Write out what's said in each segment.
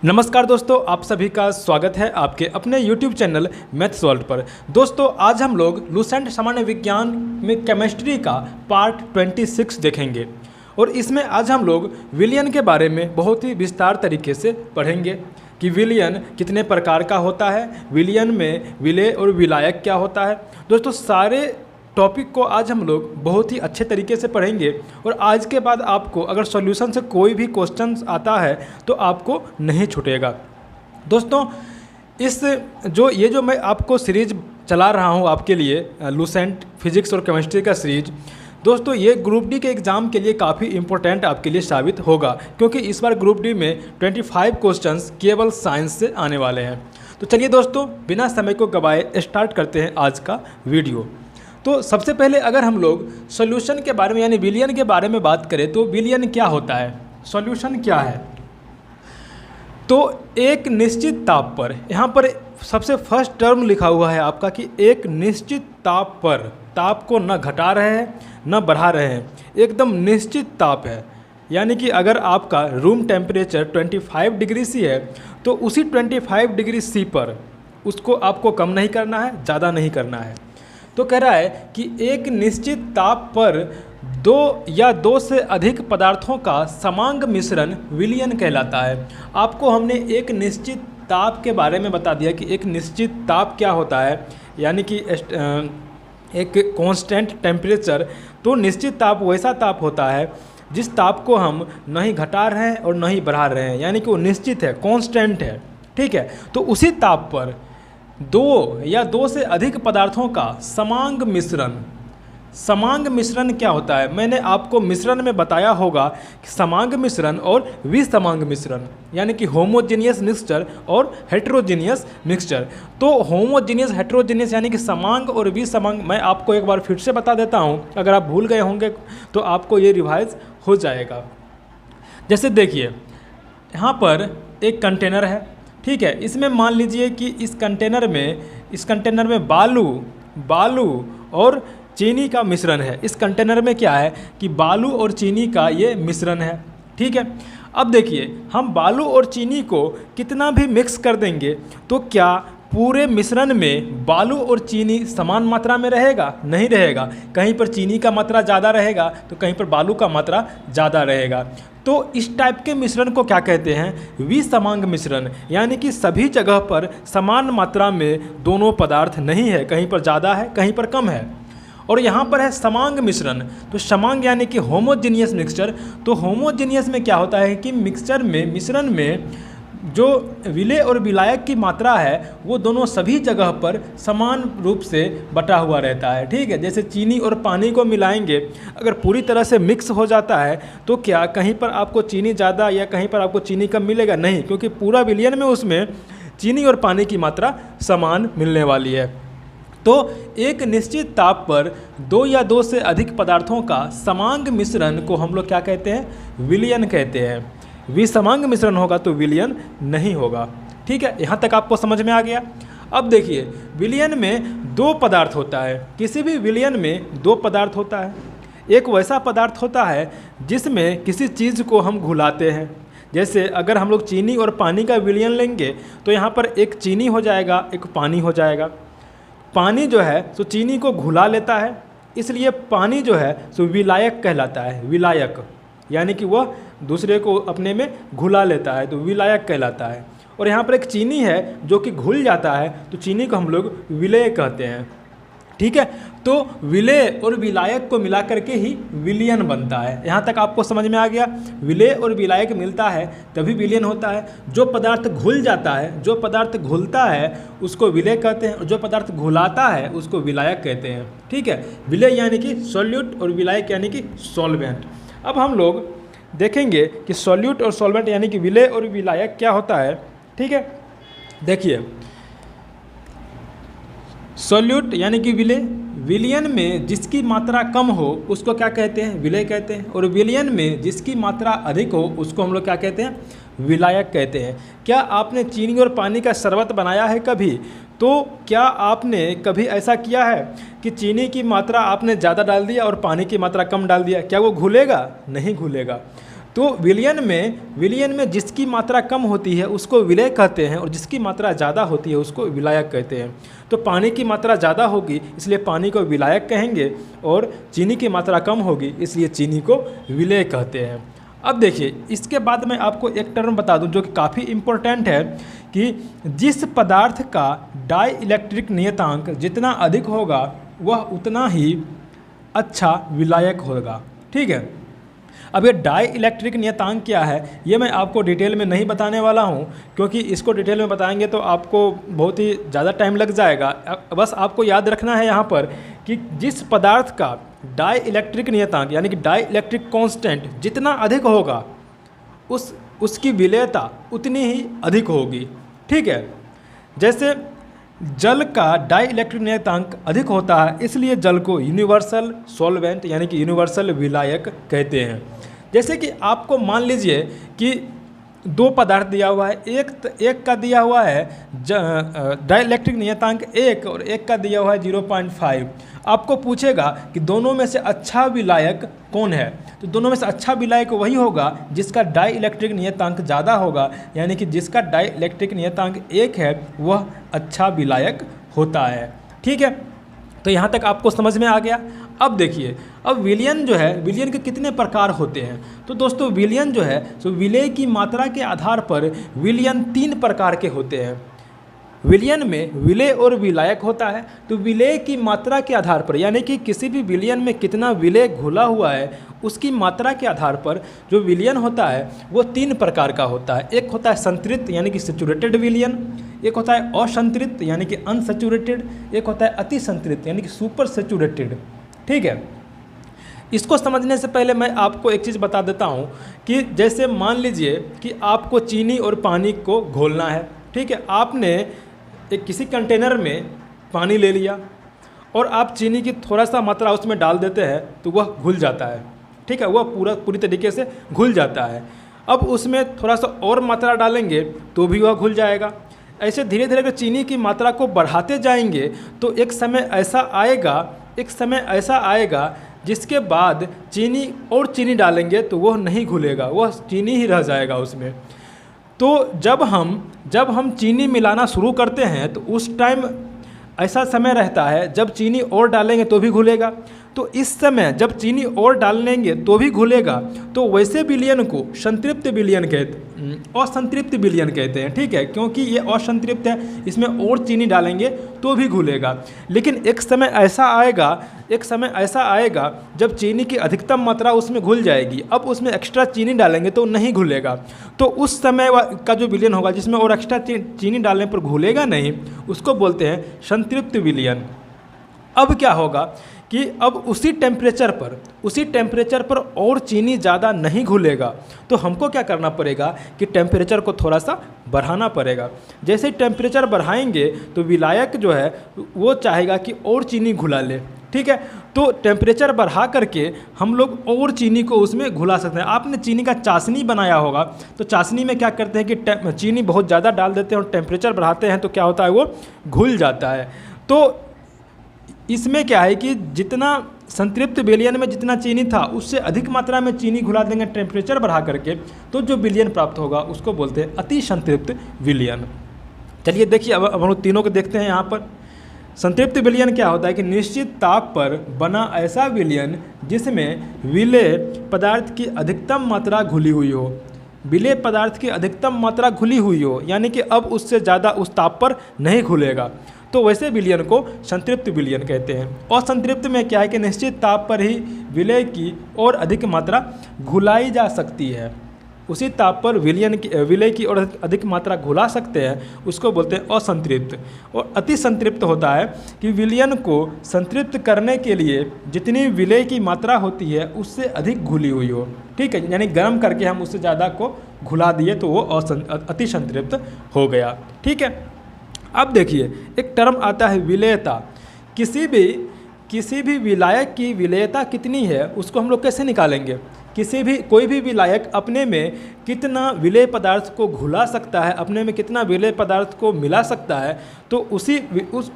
नमस्कार दोस्तों, आप सभी का स्वागत है आपके अपने YouTube चैनल मैथ सॉल्व पर। दोस्तों आज हम लोग लूसेंट सामान्य विज्ञान में केमिस्ट्री का पार्ट 26 देखेंगे और इसमें आज हम लोग विलयन के बारे में बहुत ही विस्तार तरीके से पढ़ेंगे कि विलयन कितने प्रकार का होता है, विलयन में विलेय और विलायक क्या होता है। दोस्तों सारे टॉपिक को आज हम लोग बहुत ही अच्छे तरीके से पढ़ेंगे और आज के बाद आपको अगर सॉल्यूशन से कोई भी क्वेश्चन आता है तो आपको नहीं छूटेगा। दोस्तों ये जो मैं आपको सीरीज चला रहा हूँ आपके लिए लूसेंट फिजिक्स और केमिस्ट्री का सीरीज, दोस्तों ये ग्रुप डी के एग्ज़ाम के लिए काफ़ी इंपॉर्टेंट आपके लिए साबित होगा क्योंकि इस बार ग्रुप डी में 25 क्वेश्चंस केवल साइंस से आने वाले हैं। तो चलिए दोस्तों बिना समय को गवाए स्टार्ट करते हैं आज का वीडियो। तो सबसे पहले अगर हम लोग सॉल्यूशन के बारे में यानी विलयन के बारे में बात करें तो विलयन क्या होता है, सॉल्यूशन क्या है। तो एक निश्चित ताप पर, यहाँ पर सबसे फर्स्ट टर्म लिखा हुआ है आपका कि एक निश्चित ताप पर, ताप को न घटा रहे हैं न बढ़ा रहे हैं, एकदम निश्चित ताप है। यानी कि अगर आपका रूम टेम्परेचर 25 डिग्री सी है तो उसी 25 डिग्री सी पर उसको आपको कम नहीं करना है, ज़्यादा नहीं करना है। तो कह रहा है कि एक निश्चित ताप पर दो या दो से अधिक पदार्थों का समांग मिश्रण विलयन कहलाता है। आपको हमने एक निश्चित ताप के बारे में बता दिया कि एक निश्चित ताप क्या होता है, यानी कि एक कांस्टेंट टेम्परेचर। तो निश्चित ताप वैसा ताप होता है जिस ताप को हम नहीं घटा रहे हैं और नहीं बढ़ा रहे हैं, यानी कि वो निश्चित है, कांस्टेंट है। ठीक है, तो उसी ताप पर दो या दो से अधिक पदार्थों का समांग मिश्रण, समांग मिश्रण क्या होता है मैंने आपको मिश्रण में बताया होगा कि समांग मिश्रण और विसमांग मिश्रण, यानी कि होमोजेनियस मिक्सचर और हेटेरोजेनियस मिक्सचर। तो होमोजेनियस हेटेरोजेनियस यानी कि समांग और विसमांग मैं आपको एक बार फिर से बता देता हूँ, अगर आप भूल गए होंगे तो आपको ये रिवाइज हो जाएगा। जैसे देखिए यहाँ पर एक कंटेनर है, ठीक है, इसमें मान लीजिए कि इस कंटेनर में बालू और चीनी का मिश्रण है। इस कंटेनर में क्या है कि बालू और चीनी का ये मिश्रण है। ठीक है, अब देखिए हम बालू और चीनी को कितना भी मिक्स कर देंगे तो क्या पूरे मिश्रण में बालू और चीनी समान मात्रा में रहेगा? नहीं रहेगा। कहीं पर चीनी का मात्रा ज़्यादा रहेगा तो कहीं पर बालू का मात्रा ज़्यादा रहेगा। तो इस टाइप के मिश्रण को क्या कहते हैं? विसमांग मिश्रण, यानी कि सभी जगह पर समान मात्रा में दोनों पदार्थ नहीं है, कहीं पर ज़्यादा है कहीं पर कम है। और यहाँ पर है समांग मिश्रण। तो समांग यानी कि होमोजेनियस मिक्सचर। तो होमोजेनियस में क्या होता है कि मिश्रण में जो विलेय और विलायक की मात्रा है वो दोनों सभी जगह पर समान रूप से बटा हुआ रहता है। ठीक है, जैसे चीनी और पानी को मिलाएंगे, अगर पूरी तरह से मिक्स हो जाता है तो क्या कहीं पर आपको चीनी ज़्यादा या कहीं पर आपको चीनी कम मिलेगा? नहीं, क्योंकि पूरा विलयन में उसमें चीनी और पानी की मात्रा समान मिलने वाली है। तो एक निश्चित ताप पर दो या दो से अधिक पदार्थों का समांग मिश्रण को हम लोग क्या कहते हैं? विलयन कहते हैं। विसमांग मिश्रण होगा तो विलयन नहीं होगा। ठीक है, यहाँ तक आपको समझ में आ गया। अब देखिए विलयन में दो पदार्थ होता है, किसी भी विलयन में दो पदार्थ होता है। एक वैसा पदार्थ होता है जिसमें किसी चीज़ को हम घुलाते हैं। जैसे अगर हम लोग चीनी और पानी का विलयन लेंगे तो यहाँ पर एक चीनी हो जाएगा, एक पानी हो जाएगा। पानी जो है सो चीनी को घुला लेता है, इसलिए पानी जो है सो विलायक कहलाता है। विलायक यानी कि वह दूसरे को अपने में घुला लेता है तो विलायक कहलाता है। और यहाँ पर एक चीनी है जो कि घुल जाता है तो चीनी को हम लोग विलेय कहते हैं। ठीक है, तो विलेय और विलायक को मिला करके ही विलयन बनता है। यहाँ तक आपको समझ में आ गया। विलेय और विलायक मिलता है तभी विलयन होता है। जो पदार्थ घुल जाता है, जो पदार्थ घुलता है उसको विलेय कहते हैं और जो पदार्थ घुलाता है उसको विलायक कहते हैं। ठीक है, विलेय यानी कि सॉल्यूट और विलायक यानी कि सॉल्वेंट। अब हम लोग देखेंगे कि सॉल्यूट और सॉल्वेंट यानी कि विलेय और विलायक क्या होता है। ठीक है, देखिए सॉल्यूट यानी कि विलेय, विलयन में जिसकी मात्रा कम हो उसको क्या कहते हैं? विलेय कहते हैं। और विलयन में जिसकी मात्रा अधिक हो उसको हम लोग क्या कहते हैं? विलायक कहते हैं। क्या आपने चीनी और पानी का शरबत बनाया है कभी? तो क्या आपने कभी ऐसा किया है कि चीनी की मात्रा आपने ज़्यादा डाल दिया और पानी की मात्रा कम डाल दिया? क्या वो घुलेगा? नहीं घुलेगा। तो विलयन में जिसकी मात्रा कम होती है उसको विलय कहते हैं और जिसकी मात्रा ज़्यादा होती है उसको विलायक कहते हैं। तो पानी की मात्रा ज़्यादा होगी इसलिए पानी को विलायक कहेंगे और चीनी की मात्रा कम होगी इसलिए चीनी को विलय कहते हैं। अब देखिए इसके बाद मैं आपको एक टर्म बता दूं जो कि काफ़ी इम्पोर्टेंट है कि जिस पदार्थ का डाई इलेक्ट्रिक नियतांक जितना अधिक होगा वह उतना ही अच्छा विलायक होगा। ठीक है, अब ये डाई इलेक्ट्रिक नियतांक क्या है ये मैं आपको डिटेल में नहीं बताने वाला हूँ, क्योंकि इसको डिटेल में बताएंगे तो आपको बहुत ही ज़्यादा टाइम लग जाएगा। बस आपको याद रखना है यहाँ पर कि जिस पदार्थ का डाई इलेक्ट्रिक नियतांक यानी कि डाई इलेक्ट्रिक कांस्टेंट जितना अधिक होगा उसकी विलेयता उतनी ही अधिक होगी। ठीक है, जैसे जल का डाई इलेक्ट्रिक नियतांक अधिक होता है इसलिए जल को यूनिवर्सल सॉल्वेंट यानी कि यूनिवर्सल विलायक कहते हैं। जैसे कि आपको मान लीजिए कि दो पदार्थ दिया हुआ है, एक का दिया हुआ है डाई इलेक्ट्रिक नियतांक 1 और एक का दिया हुआ है 0.5। आपको पूछेगा कि दोनों में से अच्छा विलायक कौन है, तो दोनों में से अच्छा विलायक वही होगा जिसका डाई इलेक्ट्रिक नियतांक ज़्यादा होगा, यानी कि जिसका डाई इलेक्ट्रिक नियतांक 1 है वह अच्छा विलायक होता है। ठीक है, तो यहाँ तक आपको समझ में आ गया। अब देखिए, अब विलयन जो है, विलयन के कितने प्रकार होते हैं। तो दोस्तों विलयन जो है तो विलय की मात्रा के आधार पर विलयन 3 प्रकार के होते हैं। विलयन में विलय और विलायक होता है। तो विलय की मात्रा के आधार पर यानी कि किसी भी विलयन में कितना विलय घुला हुआ है उसकी मात्रा के आधार पर जो विलयन होता है वो 3 प्रकार का होता है। एक होता है संतृप्त यानी कि सैचुरेटेड विलयन, एक होता है असंतृप्त यानी कि अनसैचुरेटेड, एक होता है अति संतृप्त यानी कि सुपर सैचुरेटेड। ठीक है, इसको समझने से पहले मैं आपको एक चीज़ बता देता हूँ कि जैसे मान लीजिए कि आपको चीनी और पानी को घोलना है। ठीक है, आपने एक किसी कंटेनर में पानी ले लिया और आप चीनी की थोड़ा सा मात्रा उसमें डाल देते हैं तो वह घुल जाता है। ठीक है, वह पूरी तरीके से घुल जाता है। अब उसमें थोड़ा सा और मात्रा डालेंगे तो भी वह घुल जाएगा। ऐसे धीरे धीरे अगर चीनी की मात्रा को बढ़ाते जाएंगे तो एक समय ऐसा आएगा जिसके बाद चीनी डालेंगे तो वह नहीं घुलेगा, वह चीनी ही रह जाएगा उसमें। तो जब हम चीनी मिलाना शुरू करते हैं तो उस टाइम ऐसा समय रहता है जब चीनी और डालेंगे तो भी घुलेगा। तो इस समय जब चीनी और डालेंगे तो भी घुलेगा, तो वैसे विलयन को असंतृप्त विलयन कहते हैं। ठीक है, क्योंकि ये असंतृप्त है, इसमें और चीनी डालेंगे तो भी घुलेगा। लेकिन एक समय ऐसा आएगा जब चीनी की अधिकतम मात्रा उसमें घुल जाएगी, अब उसमें एक्स्ट्रा चीनी डालेंगे तो नहीं घुलेगा। तो उस समय का जो विलयन होगा जिसमें और एक्स्ट्रा चीनी डालने पर घुलेगा नहीं, उसको बोलते हैं संतृप्त विलयन। अब क्या होगा कि अब उसी टेम्परेचर पर और चीनी ज़्यादा नहीं घुलेगा, तो हमको क्या करना पड़ेगा कि टेम्परेचर को थोड़ा सा बढ़ाना पड़ेगा। जैसे ही टेम्परेचर बढ़ाएंगे तो विलायक जो है वो चाहेगा कि और चीनी घुला ले। ठीक है, तो टेम्परेचर बढ़ा करके हम लोग और चीनी को उसमें घुला सकते हैं। आपने चीनी का चाशनी बनाया होगा, तो चाशनी में क्या करते हैं कि चीनी बहुत ज़्यादा डाल देते हैं और टेम्परेचर बढ़ाते हैं तो क्या होता है वो घुल जाता है। तो इसमें क्या है कि जितना संतृप्त विलयन में जितना चीनी था उससे अधिक मात्रा में चीनी घुला देंगे टेम्परेचर बढ़ा करके, तो जो विलयन प्राप्त होगा उसको बोलते हैं अति संतृप्त विलयन। चलिए देखिए, अब हम लोग तीनों को देखते हैं। यहाँ पर संतृप्त विलयन क्या होता है कि निश्चित ताप पर बना ऐसा विलयन जिसमें विलेय पदार्थ की अधिकतम मात्रा घुली हुई हो। विलेय पदार्थ की अधिकतम मात्रा घुली हुई हो यानी कि अब उससे ज़्यादा उस ताप पर नहीं घुलेगा, तो वैसे विलयन को संतृप्त विलयन कहते हैं। और संतृप्त में क्या है कि निश्चित ताप पर ही विलेय की और अधिक मात्रा घुलाई जा सकती है। उसी ताप पर विलेय की और अधिक मात्रा घुला सकते हैं, उसको बोलते हैं असंतृप्त। और अति संतृप्त होता है कि विलयन को संतृप्त करने के लिए जितनी विलेय की मात्रा होती है उससे अधिक घुली हुई हो। ठीक है, यानी गर्म करके हम उससे ज़्यादा को घुला दिए तो वो अति संतृप्त हो गया। ठीक है, अब देखिए एक टर्म आता है विलेयता। किसी भी विलायक की विलेयता कितनी है उसको हम लोग कैसे निकालेंगे। कोई भी विलायक अपने में कितना विलेय पदार्थ को घुला सकता है, अपने में कितना विलेय पदार्थ को मिला सकता है, तो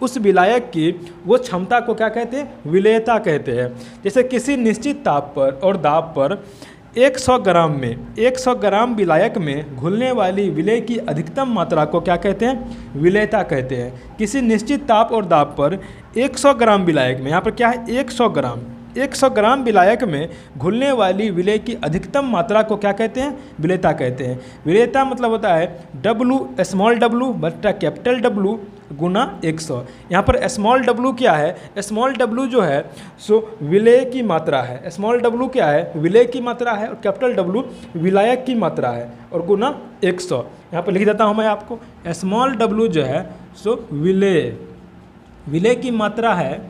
उस विलायक की वो क्षमता को क्या कहते हैं, विलेयता कहते हैं। जैसे किसी निश्चित ताप पर और दाब पर 100 ग्राम में 100 ग्राम विलायक में घुलने वाली विलेय की अधिकतम मात्रा को क्या कहते हैं? विलेयता कहते हैं। किसी निश्चित ताप और दाब पर 100 ग्राम विलायक में, यहाँ पर क्या है 100 ग्राम विलायक में घुलने वाली विलेय की अधिकतम मात्रा को क्या कहते हैं? विलेयता कहते हैं। विलेयता मतलब होता है W स्मॉल w बटा कैपिटल W गुना 100। यहाँ पर स्मॉल w क्या है? स्मॉल w जो है सो विलेय की मात्रा है। स्मॉल w क्या है? विलेय की मात्रा है, और कैपिटल W विलायक की मात्रा है, और गुना 100। यहाँ पर लिख देता हूँ मैं आपको, स्मॉल w जो है सो विलेय की मात्रा है,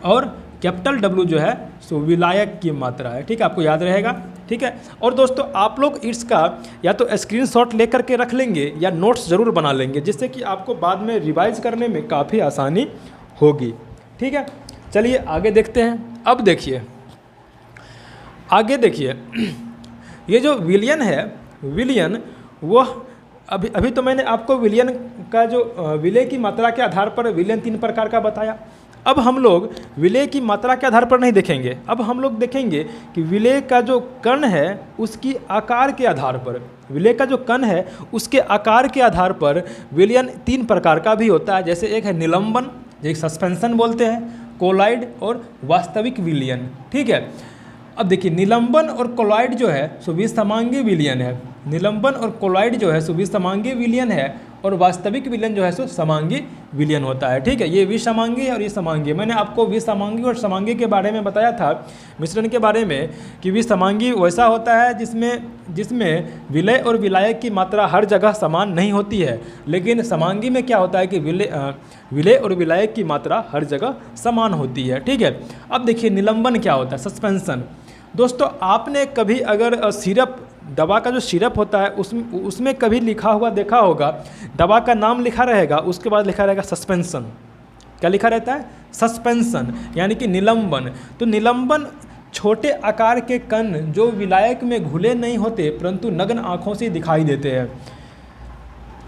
और कैपिटल W जो है सो विलायक की मात्रा है। ठीक है, आपको याद रहेगा। ठीक है, और दोस्तों आप लोग इसका या तो स्क्रीनशॉट लेकर के रख लेंगे या नोट्स ज़रूर बना लेंगे, जिससे कि आपको बाद में रिवाइज करने में काफ़ी आसानी होगी। ठीक है, चलिए आगे देखते हैं। अब देखिए आगे देखिए, ये जो विलियन है, विलियन वह अभी तो मैंने आपको विलियन का जो विलेय की मात्रा के आधार पर विलियन 3 प्रकार का बताया। अब हम लोग विलेय की मात्रा के आधार पर नहीं देखेंगे, अब हम लोग देखेंगे कि विलेय का जो कण है उसकी आकार के आधार पर, विलेय का जो कण है उसके आकार के आधार पर विलियन 3 प्रकार का भी होता है। जैसे एक है निलंबन, एक सस्पेंशन बोलते हैं, कोलॉइड और वास्तविक विलियन। ठीक है, अब देखिए निलंबन और कोलॉइड जो है सो विसमांगी विलियन है। निलंबन और कोलॉइड जो है सो विसमांगी विलियन है, और वास्तविक विलियन जो है सो समांगी विलियन होता है। ठीक है, ये विसमांगी है और ये समांगी। मैंने आपको विसमांगी और समांगी के बारे में बताया था, मिश्रण के बारे में, कि विसमांगी वैसा होता है जिसमें विलेय और विलायक की मात्रा हर जगह समान नहीं होती है, लेकिन समांगी में क्या होता है कि विलेय और विलायक की मात्रा हर जगह समान होती है। ठीक है, अब देखिए निलंबन क्या होता है, सस्पेंशन। दोस्तों आपने कभी अगर सिरप, दवा का जो सिरप होता है उसमें कभी लिखा हुआ देखा होगा, दवा का नाम लिखा रहेगा, उसके बाद लिखा रहेगा सस्पेंशन। क्या लिखा रहता है? सस्पेंशन, यानी कि निलंबन। तो निलंबन छोटे आकार के कण जो विलायक में घुले नहीं होते परंतु नग्न आँखों से दिखाई देते हैं।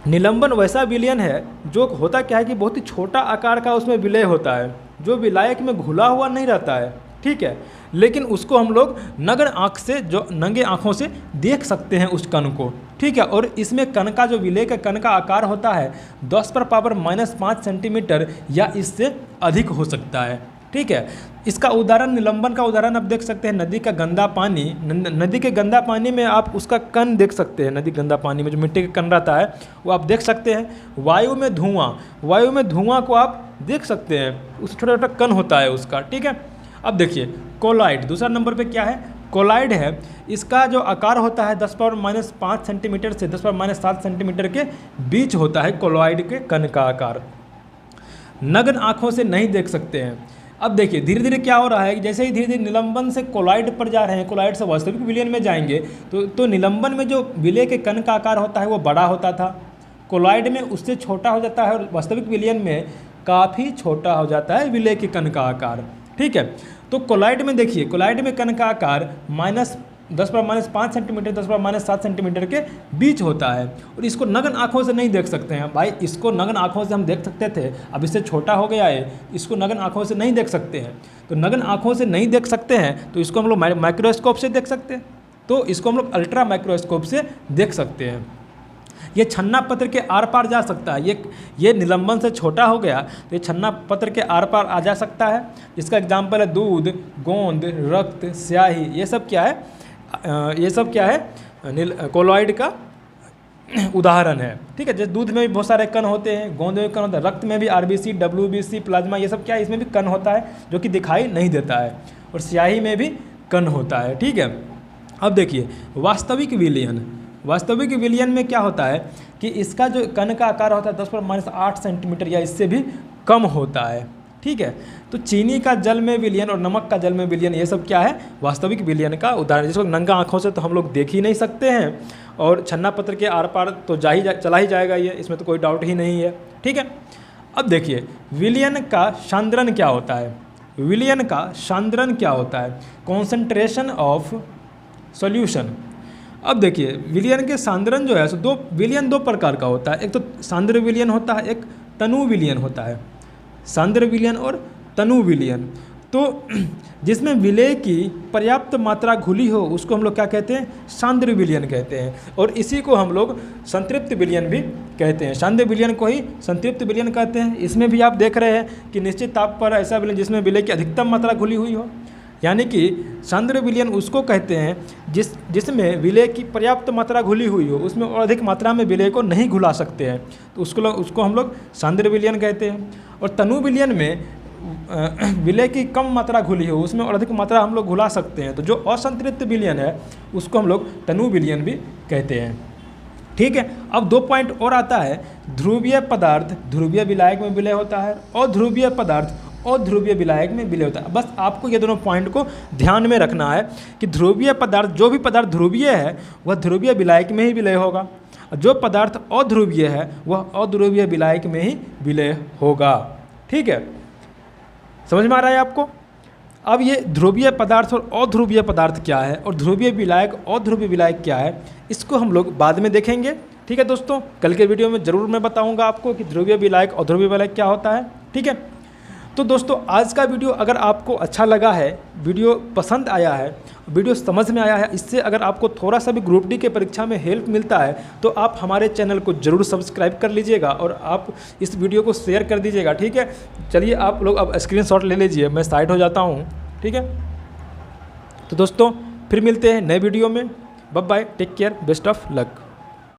निलंबन वैसा विलयन है जो होता क्या है कि बहुत ही छोटा आकार का उसमें विलय होता है, जो विलायक में घुला हुआ नहीं रहता है। ठीक है, लेकिन उसको हम लोग नग्न आँख से, जो नंगे आँखों से देख सकते हैं उस कण को। ठीक है, और इसमें कण का जो विलेय का कण का आकार होता है 10⁻⁻5 सेंटीमीटर या इससे अधिक हो सकता है। ठीक है, इसका उदाहरण, निलंबन का उदाहरण आप देख सकते हैं नदी का गंदा पानी। नदी के गंदा पानी में आप उसका कण देख सकते हैं। नदी गंदा पानी में जो मिट्टी का कण रहता है वो आप देख सकते हैं। वायु में धुआं को आप देख सकते हैं, उस छोटा छोटा कण होता है उसका। ठीक है, अब देखिए कोलॉइड दूसरा नंबर पे क्या है? कोलॉइड है। इसका जो आकार होता है 10⁻⁵ सेंटीमीटर से 10⁻⁷ सेंटीमीटर के बीच होता है कोलॉइड के कण का आकार। नग्न आँखों से नहीं देख सकते हैं। अब देखिए धीरे धीरे क्या हो रहा है कि जैसे ही धीरे धीरे निलंबन से कोलॉइड पर जा रहे हैं, कोलॉइड से वास्तविक विलयन में जाएंगे, तो निलंबन में जो विलेय के कण का आकार होता है वो बड़ा होता था, कोलॉइड में उससे छोटा हो जाता है, और वास्तविक विलयन में काफ़ी छोटा हो जाता है विलेय के कण का आकार। ठीक है, तो कोलॉइड में देखिए, कोलॉइड में कण का आकार -10⁻⁵ सेंटीमीटर 10⁻⁷ सेंटीमीटर के बीच होता है, और इसको नग्न आँखों से नहीं देख सकते हैं। भाई इसको नग्न आँखों से हम देख सकते थे, अब इससे छोटा हो गया है, इसको नग्न आँखों से नहीं देख सकते हैं। तो नग्न आँखों से नहीं देख सकते हैं तो इसको हम लोग माइक्रोस्कोप से देख सकते हैं, तो इसको हम लोग अल्ट्रा माइक्रोस्कोप से देख सकते हैं। ये छन्ना पत्र के आर पार जा सकता है। ये निलंबन से छोटा हो गया तो ये छन्ना पत्र के आर पार आ जा सकता है। इसका एग्जाम्पल है दूध, गोंद, रक्त, स्याही। ये सब क्या है? कोलॉइड का उदाहरण है। ठीक है, जैसे दूध में भी बहुत सारे कण होते हैं, गोंद में भी कण होता है, रक्त में भी RBC, WBC, प्लाज्मा, ये सब क्या है? इसमें भी कण होता है जो कि दिखाई नहीं देता है, और स्याही में भी कण होता है। ठीक है, अब देखिए वास्तविक विलयन। वास्तविक विलयन में क्या होता है कि इसका जो कण का आकार होता है 10⁻⁸ सेंटीमीटर या इससे भी कम होता है। ठीक है, तो चीनी का जल में विलयन और नमक का जल में विलयन, ये सब क्या है? वास्तविक विलयन का उदाहरण, जिसको नंगा आँखों से तो हम लोग देख ही नहीं सकते हैं, और छन्ना पत्र के आर पार तो चला ही जाएगा ये, इसमें तो कोई डाउट ही नहीं है। ठीक है, अब देखिए विलयन का सांद्रण क्या होता है? विलयन का सांद्रण क्या होता है? Concentration of solution. अब देखिए विलयन के सांद्रण जो है सो विलयन दो प्रकार का होता है। एक तो सांद्र विलयन होता है, एक तनु विलयन होता है। सांद्र विलयन और तनु विलयन। तो जिसमें विलेय की पर्याप्त मात्रा घुली हो उसको हम लोग क्या कहते हैं, सांद्र विलयन कहते हैं। और इसी को हम लोग संतृप्त विलयन भी कहते हैं, सांद्र विलयन को ही संतृप्त विलयन कहते हैं। इसमें भी आप देख रहे हैं कि निश्चित ताप पर ऐसा विलयन जिसमें विलेय की अधिकतम मात्रा घुली हुई हो, यानी कि सांद्र विलयन उसको कहते हैं जिसमें विलेय की पर्याप्त मात्रा घुली हुई हो, उसमें और अधिक मात्रा में विलेय को नहीं घुला सकते हैं, तो उसको हम लोग सांद्र विलयन कहते हैं। और तनु विलयन में विलेय की कम मात्रा घुली हो, उसमें और अधिक मात्रा हम लोग घुला सकते हैं, तो जो असंतृप्त विलयन है उसको हम लोग तनु विलयन भी कहते हैं। ठीक है, अब 2 पॉइंट और आता है। ध्रुवीय पदार्थ ध्रुवीय विलायक में विलय होता है और ध्रुवीय पदार्थ अध्रुवीय विलायक में विलय होता है। बस आपको ये दोनों पॉइंट को ध्यान में रखना है कि ध्रुवीय पदार्थ, जो भी पदार्थ ध्रुवीय है वह ध्रुवीय विलायक में ही विलय होगा, जो पदार्थ अध्रुवीय है वह अध्रुवीय विलायक में ही विलय होगा। ठीक है, समझ में आ रहा है आपको? अब ये ध्रुवीय पदार्थ और अध्रुवीय पदार्थ क्या है और ध्रुवीय विलायक अध्रुवीय विलायक क्या है, इसको हम लोग बाद में देखेंगे। ठीक है दोस्तों, कल के वीडियो में ज़रूर मैं बताऊंगा आपको कि ध्रुवीय विलायक अध्रुवीय विलायक क्या होता है। ठीक है, तो दोस्तों आज का वीडियो अगर आपको अच्छा लगा है, वीडियो पसंद आया है, वीडियो समझ में आया है, इससे अगर आपको थोड़ा सा भी ग्रुप डी के परीक्षा में हेल्प मिलता है तो आप हमारे चैनल को ज़रूर सब्सक्राइब कर लीजिएगा और आप इस वीडियो को शेयर कर दीजिएगा। ठीक है, चलिए आप लोग अब स्क्रीनशॉट ले लीजिए, मैं साइड हो जाता हूँ। ठीक है, तो दोस्तों फिर मिलते हैं नए वीडियो में। Bye bye, take care, best of luck.